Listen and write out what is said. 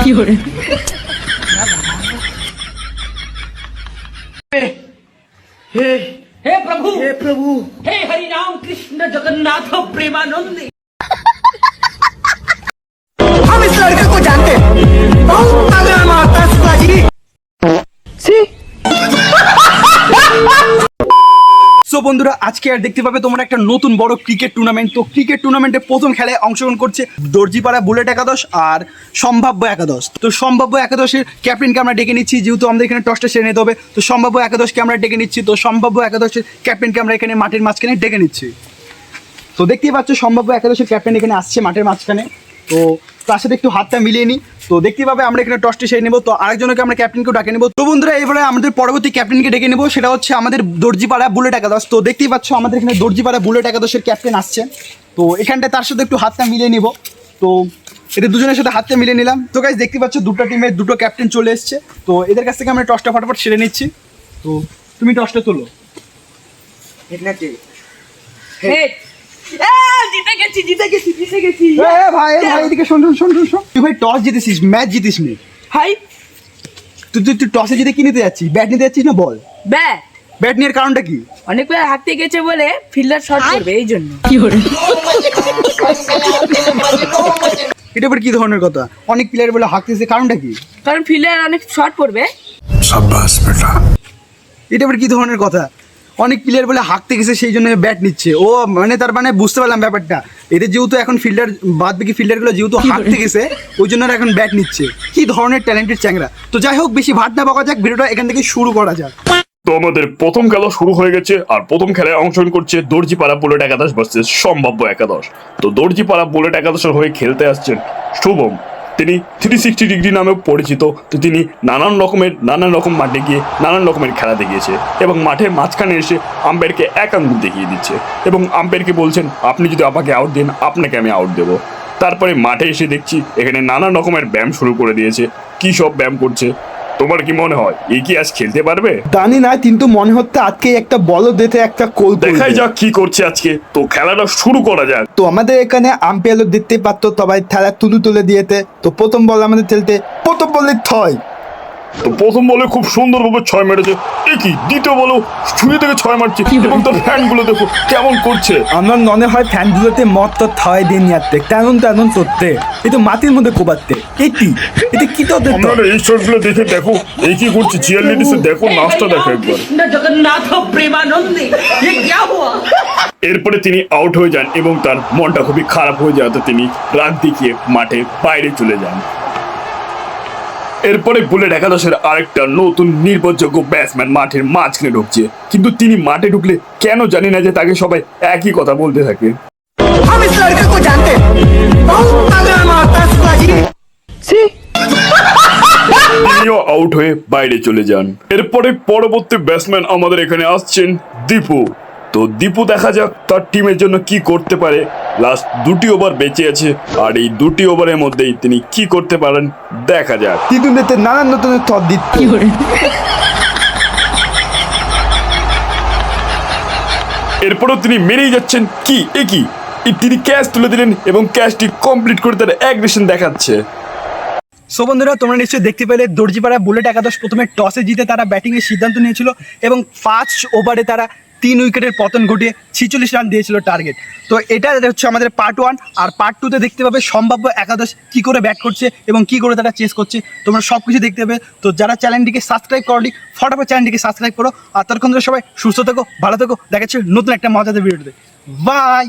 हे प्रभु हे हरि राम कृष्ण जगन्नाथ प्रेमानंद। हम इस लड़के को जानते हैं, बहुत तगड़ा मारता है शिवाजी। সো বন্ধুরা, আজকে আর দেখতে পাবে তোমরা একটা নতুন বড় ক্রিকেট টুর্নামেন্ট। তো ক্রিকেট টুর্নামেন্টে প্রথম খেলায় অংশগ্রহণ করছে দর্জিপাড়া বুলেট একাদশ আর সম্ভাব্য একাদশ। তো সম্ভাব্য একাদশের ক্যাপ্টেনকে আমরা ডেকে নিচ্ছি, যেহেতু আমাদের এখানে টসটা সেরে নিতে হবে। তো সম্ভাব্য একাদশকে আমরা ডেকে নিচ্ছি। তো সম্ভাব্য একাদশের ক্যাপ্টেনকে আমরা এখানে মাঠের মাঝখানে ডেকে নিচ্ছি। তো দেখতেই পাচ্ছ সম্ভাব্য একাদশের ক্যাপ্টেন এখানে আসছে মাঠের মাঝখানে। তো তার সাথে একটু হাতটা মিলিয়ে নিই। তো দেখতে পাবে আমরা এখানে টসটি সেরে নেবো। তো আরেকজনকে আমরা ক্যাপ্টেনকেও ডাকে নেবো। তো বন্ধুরা, এবারে আমাদের পরবর্তী ক্যাপ্টেনকে ডেকে নেবো, সেটা হচ্ছে আমাদের দর্জিপাড়া বুলেট একাদশ। তো দেখতেই পাচ্ছ আমাদের এখানে দর্জিপাড়া বুলেট একাদশের ক্যাপ্টেন আসছে। তো এখানটায় তার সাথে একটু হাতটা মিলিয়ে নিব। তো এদের দুজনের সাথে হাতটা মিলিয়ে নিলাম। তো গাইস দেখতে পাচ্ছ দুটো টিমের দুটো ক্যাপ্টেন চলে এসছে। তো এদের কাছ থেকে আমরা টসটা ফটাফট সেরে নিচ্ছি। তো তুমি টসটা তোলো। ভাই এদিকে শোন। তুই ভাই টস জিতেছিস, ম্যাচ জিতিস নি হাই। তুই টসে জিতে কি নিতে যাচ্ছিস? ব্যাট নিতে যাচ্ছিস না বল? ব্যাট নেওয়ার কারণটা কি? অনেক প্লেয়ার হাঁটতে গেছে বলে ফিল্ডার শট করবে, এই জন্য। এটা আবার কি ধরনের কথা? অনেক প্লেয়ার বলে হাঁকতেছে, কারণটা কি? কারণ ফিল্ডার অনেক শট পড়বে। এটা আবার কি ধরনের কথা? অনেক প্লেয়ার বলে হাঁকতে গেছে সেই জন্য ব্যাট নিচ্ছে। ও মানে তার মানে বুঝতে পারলাম ব্যাপারটা। এদের যেহেতু এখন ফিল্ডার বাদ বাকি ফিল্ডারগুলো যেহেতু হাঁকতে গেছে, ওই জন্য এখন ব্যাট নিচ্ছে। কি ধরনের ট্যালেন্টেড চ্যাংরা। তো যাই হোক, বেশি ভাট না বকা যাক, ভিডিওটা এখান থেকে শুরু করা যাক। তো আমাদের প্রথম খেলা শুরু হয়ে গেছে, আর প্রথম খেলায় অংশগ্রহণ করছে দর্জিপাড়া বুলেট একাদশ ভার্সেস সম্ভাব্য একাদশ। তো দর্জিপাড়া বুলেট একাদশের হয়ে খেলতে আসছেন শুভম। তিনি 360 ডিগ্রি নামেও পরিচিত। তো তিনি নানান রকম মাঠে গিয়ে নানান রকমের খেলা দেখিয়েছে এবং মাঠের মাঝখানে এসে আম্পায়ারকে এক আঙ্গুল দেখিয়ে দিচ্ছে এবং আম্পায়ারকে বলছেন, আপনি যদি আমাকে আউট দেন আপনাকে আমি আউট দেবো। তারপরে মাঠে এসে দেখছি এখানে নানান রকমের ব্যায়াম শুরু করে দিয়েছে। কি সব ব্যায়াম করছে? তোমার কি মনে হয় এই কি আজ খেলতে পারবে? জানি না, কিন্তু মনে হচ্ছে আজকে একটা বল দিতে একটা কোল দেখাই যাক কি করছে আজকে। তো খেলাটা শুরু করা যাক। তো আমাদের এখানে আম্পায়ারও দেখতে পারতো, সবাই খেলা তুলে দিয়েতে। তো প্রথম বল আমাদের খেলতে, প্রথম বলে ছয়। তো প্রথম বলে খুব সুন্দরভাবে 6 মেরেছে। একই দ্বিতীয় বলে ছুঁয়ে থেকে 6 মারছে এবং তার ফ্যানগুলো দেখো কেমন করছে। আমার মনে হয় ফ্যানগুলোতে মত তো থয় দিয়ে নিয়ে আসতে, তেমন করতে, এই তো মাটির মধ্যে কোবাতে। এটা কি তো আপনারা এই শটগুলো দেখে দেখো এই কি করছে। চিয়ারলিডার্স দেখো, নাচটা দেখো একবার। जगन्नाथ प्रेमानंद ये क्या हुआ? এরপরে তিনি আউট হয়ে যান এবং তার মনটা খুবই খারাপ হয়ে যাওয়াতে তিনি রাগ দেখিয়ে মাঠে বাইরে চলে যান। এরপরে বুলেট একাদশের আরেকটা নতুন নির্ভরযোগ্য ব্যাটসম্যান মাঠের মাঝখানে ঢুকছে, কিন্তু তিনি মাঠে ঢুকলে কেন জানি না যে তাকে সবাই একই কথা বলতে থাকে। हम इस लड़के को जानते हैं, बहुत तगड़ा मारता है शिवाजी। তিনিও আউট হয়ে বাইরে চলে যান। এরপরে পরবর্তী ব্যাটসম্যান আমাদের এখানে আসছেন দীপু। তো দীপু দেখা যাক তার টিমের জন্য কি করতে পারে। লাস্ট 2টি ওভার বেঁচে আছে, আর এই 2টি ওভারের মধ্যেই তিনি কি করতে পারেন দেখা যাক। টিটুনেতে নানান নতুন থট দিচ্ছে। এরপরও তিনি মেরেই যাচ্ছেন। কি তিনি ক্যাচ তুলে দিলেন এবং ক্যাচটি কমপ্লিট করে তার অ্যাগ্রেশন দেখাচ্ছে। সো বন্ধুরা, তোমরা নিশ্চয়ই দেখতে পেলে দর্জিপাড়া বুলেট একাদশ প্রথমে টসে জিতে তারা ব্যাটিংয়ের সিদ্ধান্ত নিয়েছিল এবং 5 ওভারে তারা 3 উইকেটের পতন ঘটিয়ে 46 রান দিয়েছিল টার্গেট। তো এটা হচ্ছে আমাদের পার্ট 1। আর পার্ট 2তে দেখতে পাবে সম্ভাব্য একাদশ কী করে ব্যাট করছে এবং কী করে তারা চেস করছে। তোমরা সব কিছু দেখতে পাবে। তো যারা চ্যানেলটিকে সাবস্ক্রাইব করনি, ফটাফট চ্যানেলটিকে সাবস্ক্রাইব করো। আর ততক্ষণ ধরে সবাই সুস্থ থেকো, ভালো থেকো। দেখাচ্ছে নতুন একটা মজাদার ভিডিওতে। বাই।